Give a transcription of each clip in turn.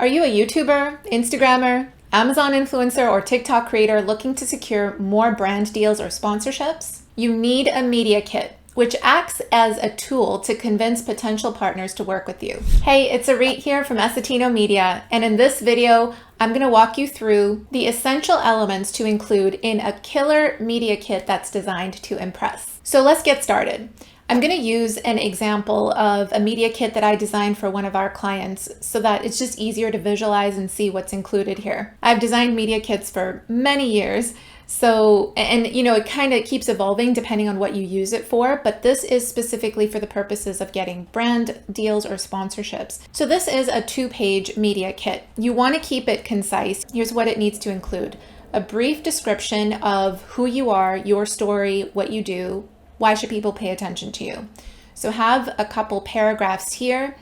Are you a YouTuber, Instagrammer, Amazon influencer, or TikTok creator looking to secure more brand deals or sponsorships? You need a media kit, which acts as a tool to convince potential partners to work with you. Hey, it's Auret here from Essetino Media, and in this video, I'm going to walk you through the essential elements to include in a killer media kit that's designed to impress. So let's get started. I'm going to use an example of a media kit that I designed for one of our clients so that it's just easier to visualize and see what's included here. I've designed media kits for many years. It kind of keeps evolving depending on what you use it for, but this is specifically for the purposes of getting brand deals or sponsorships. So this is a 2-page media kit. You want to keep it concise. Here's what it needs to include: a brief description of who you are, your story, what you do. Why should people pay attention to you? So have a couple paragraphs here.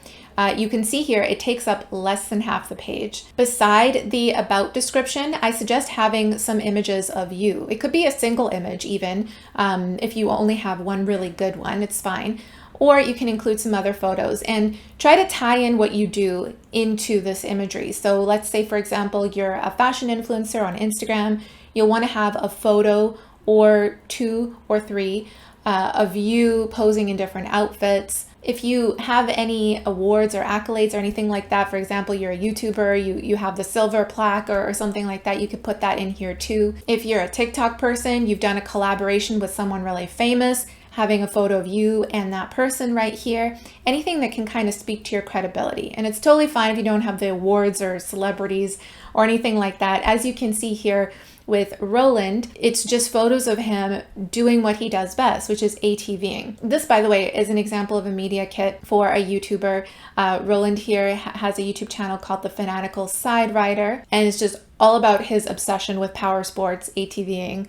You can see here it takes up less than half the page. Beside the about description, I suggest having some images of you. It could be a single image even. If you only have one really good one, it's fine. Or you can include some other photos and try to tie in what you do into this imagery. So let's say, for example, you're a fashion influencer on Instagram. You'll want to have a photo or 2 or 3 of you posing in different outfits. If you have any awards or accolades or anything like that, for example, you're a YouTuber, you have the silver plaque or something like that, you could put that in here too. If you're a TikTok person, you've done a collaboration with someone really famous, having a photo of you and that person right here, anything that can kind of speak to your credibility. And it's totally fine if you don't have the awards or celebrities or anything like that. As you can see here, with Roland, it's just photos of him doing what he does best, which is ATVing. This, by the way, is an example of a media kit for a YouTuber. Roland here has a YouTube channel called The Fanatical Side Rider, and it's just all about his obsession with power sports, ATVing,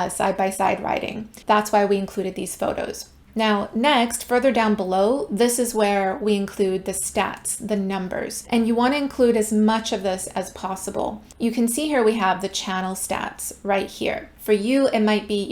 side-by-side riding. That's why we included these photos. Now, next, further down below, this is where we include the stats, the numbers, and you want to include as much of this as possible. You can see here we have the channel stats right here. For you, it might be,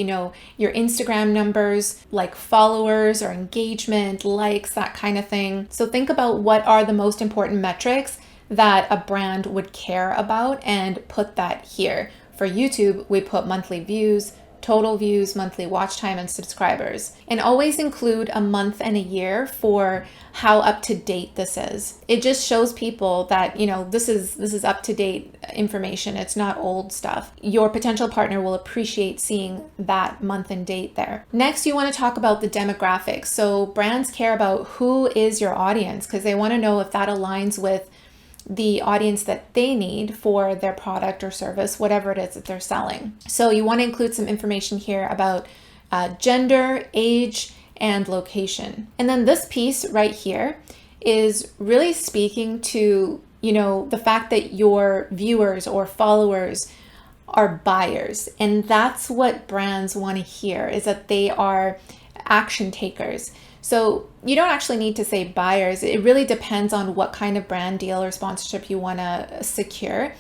your Instagram numbers, like followers or engagement, likes, that kind of thing. So think about what are the most important metrics that a brand would care about and put that here. For YouTube, we put monthly views, total views, monthly watch time, and subscribers. And always include a month and a year for how up to date this is. It just shows people that, this is up to date information. It's not old stuff. Your potential partner will appreciate seeing that month and date there. Next, you want to talk about the demographics. So brands care about who is your audience because they want to know if that aligns with the audience that they need for their product or service, whatever it is that they're selling. So you want to include some information here about gender, age, and location. And then this piece right here is really speaking to, the fact that your viewers or followers are buyers. And that's what brands want to hear, is that they are action takers. So you don't actually need to say buyers. It really depends on what kind of brand deal or sponsorship you want to secure.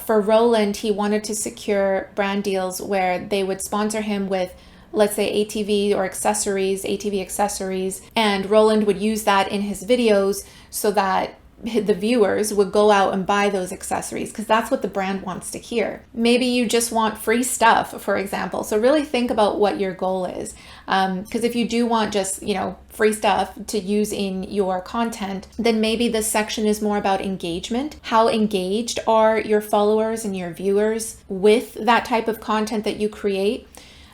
For Roland, he wanted to secure brand deals where they would sponsor him with, let's say, ATV accessories, and Roland would use that in his videos so that the viewers would go out and buy those accessories because that's what the brand wants to hear. Maybe you just want free stuff, for example. So really think about what your goal is. Because if you do want just, free stuff to use in your content, then maybe this section is more about engagement. How engaged are your followers and your viewers with that type of content that you create?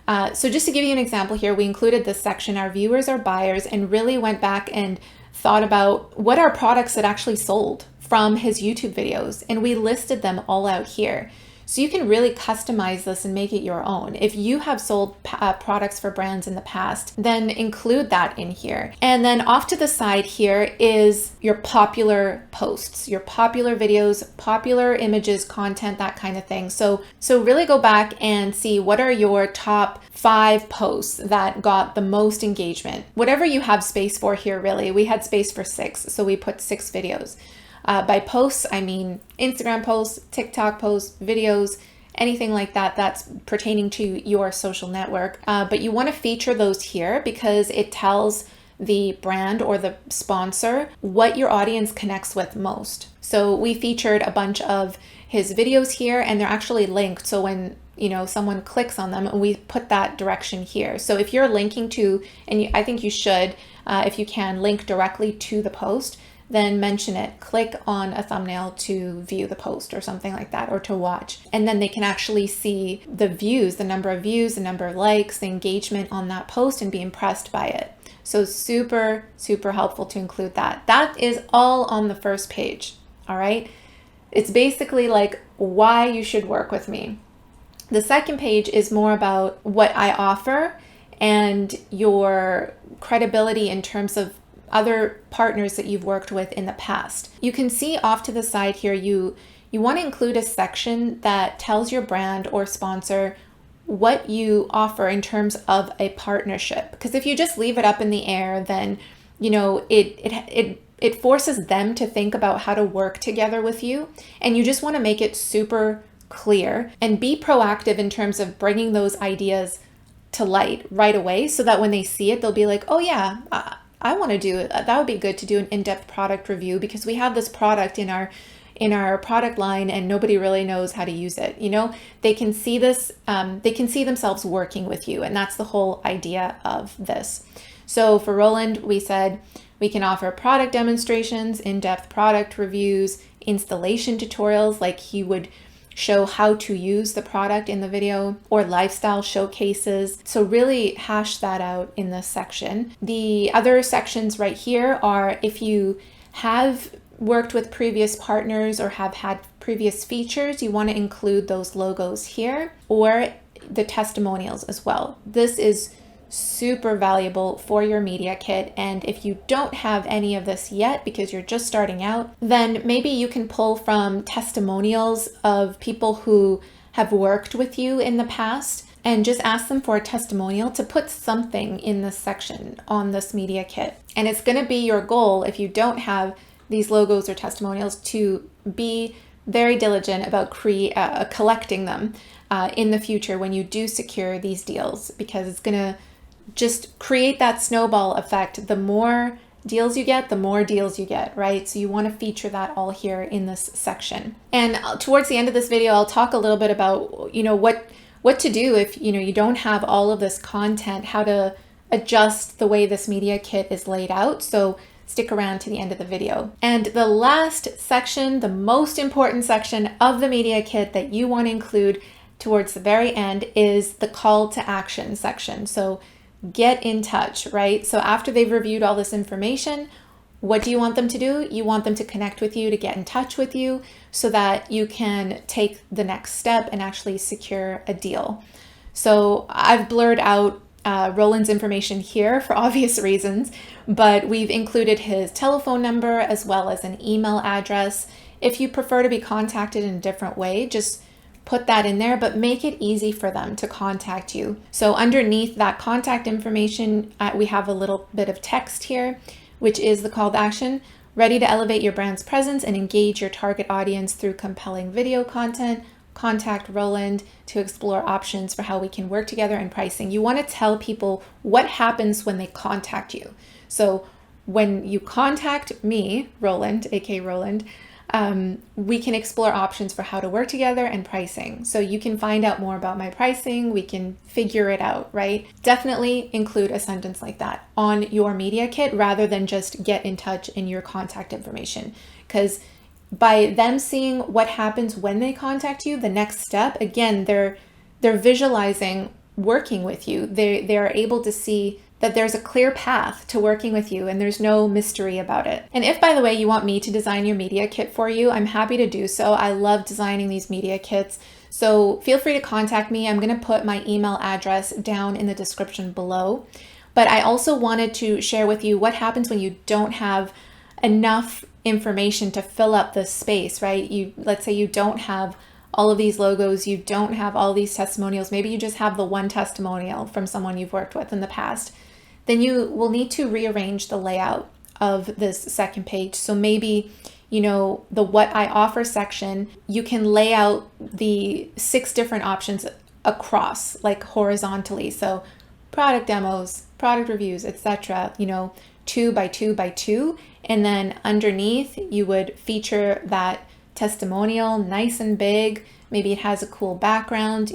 So just to give you an example here, we included this section, our viewers are buyers, and really went back and thought about what are products that actually sold from his YouTube videos, and we listed them all out here. So you can really customize this and make it your own. If you have sold products for brands in the past, then include that in here. And then off to the side here is your popular posts, your popular videos, popular images, content, that kind of thing. So really go back and see what are your top 5 posts that got the most engagement. Whatever you have space for here, really. We had space for 6, so we put 6 videos. By posts, I mean Instagram posts, TikTok posts, videos, anything like that that's pertaining to your social network. But you want to feature those here because it tells the brand or the sponsor what your audience connects with most. So we featured a bunch of his videos here, and they're actually linked. So when someone clicks on them, we put that direction here. So if you're linking to, and I think you should, if you can, link directly to the post, then mention it. Click on a thumbnail to view the post or something like that, or to watch. And then they can actually see the views, the number of views, the number of likes, the engagement on that post, and be impressed by it. So super, super helpful to include that. That is all on the first page, all right? It's basically like why you should work with me. The second page is more about what I offer and your credibility in terms of other partners that you've worked with in the past. You can see off to the side here, you want to include a section that tells your brand or sponsor what you offer in terms of a partnership. Because if you just leave it up in the air, then it forces them to think about how to work together with you. And you just want to make it super clear and be proactive in terms of bringing those ideas to light right away, so that when they see it, they'll be like, oh yeah, I want to do it. That would be good to do an in-depth product review because we have this product in our product line and nobody really knows how to use it. They can see this, they can see themselves working with you. And that's the whole idea of this. So for Roland, we said we can offer product demonstrations, in-depth product reviews, installation tutorials, like he would show how to use the product in the video, or lifestyle showcases. So really hash that out in this section. The other sections right here are if you have worked with previous partners or have had previous features, you want to include those logos here, or the testimonials as well. This is super valuable for your media kit. And if you don't have any of this yet because you're just starting out, then maybe you can pull from testimonials of people who have worked with you in the past and just ask them for a testimonial to put something in this section on this media kit. And it's going to be your goal, if you don't have these logos or testimonials, to be very diligent about collecting them in the future when you do secure these deals, because it's going to just create that snowball effect. The more deals you get, the more deals you get, right? So you want to feature that all here in this section. And towards the end of this video, I'll talk a little bit about, what to do if, you don't have all of this content, how to adjust the way this media kit is laid out. So stick around to the end of the video. And the last section, the most important section of the media kit that you want to include towards the very end, is the call to action section. So get in touch, right? So after they've reviewed all this information, what do you want them to do? You want them to connect with you, to get in touch with you, so that you can take the next step and actually secure a deal. So I've blurred out Roland's information here for obvious reasons, but we've included his telephone number as well as an email address. If you prefer to be contacted in a different way, just put that in there, but make it easy for them to contact you. So underneath that contact information, we have a little bit of text here, which is the call to action. Ready to elevate your brand's presence and engage your target audience through compelling video content? Contact Roland to explore options for how we can work together and pricing. You want to tell people what happens when they contact you. So when you contact me, Roland, aka Roland, we can explore options for how to work together and pricing. So you can find out more about my pricing. We can figure it out, right? Definitely include a sentence like that on your media kit rather than just get in touch in your contact information. Because by them seeing what happens when they contact you, the next step, again, they're visualizing working with you. They are able to see that there's a clear path to working with you and there's no mystery about it. And if, by the way, you want me to design your media kit for you, I'm happy to do so. I love designing these media kits. So feel free to contact me. I'm going to put my email address down in the description below. But I also wanted to share with you what happens when you don't have enough information to fill up the space, right? Let's say you don't have all of these logos, you don't have all these testimonials, maybe you just have the one testimonial from someone you've worked with in the past. Then you will need to rearrange the layout of this second page. So maybe, the what I offer section, you can lay out the 6 different options across, like horizontally. So product demos, product reviews, etc., 2 by 2 by 2. And then underneath, you would feature that testimonial nice and big. Maybe it has a cool background,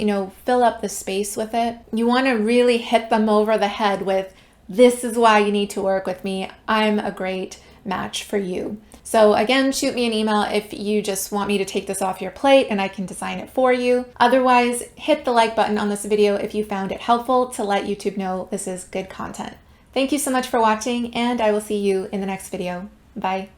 fill up the space with it. You want to really hit them over the head with, this is why you need to work with me. I'm a great match for you. So again, shoot me an email if you just want me to take this off your plate and I can design it for you. Otherwise, hit the like button on this video if you found it helpful to let YouTube know this is good content. Thank you so much for watching, and I will see you in the next video. Bye.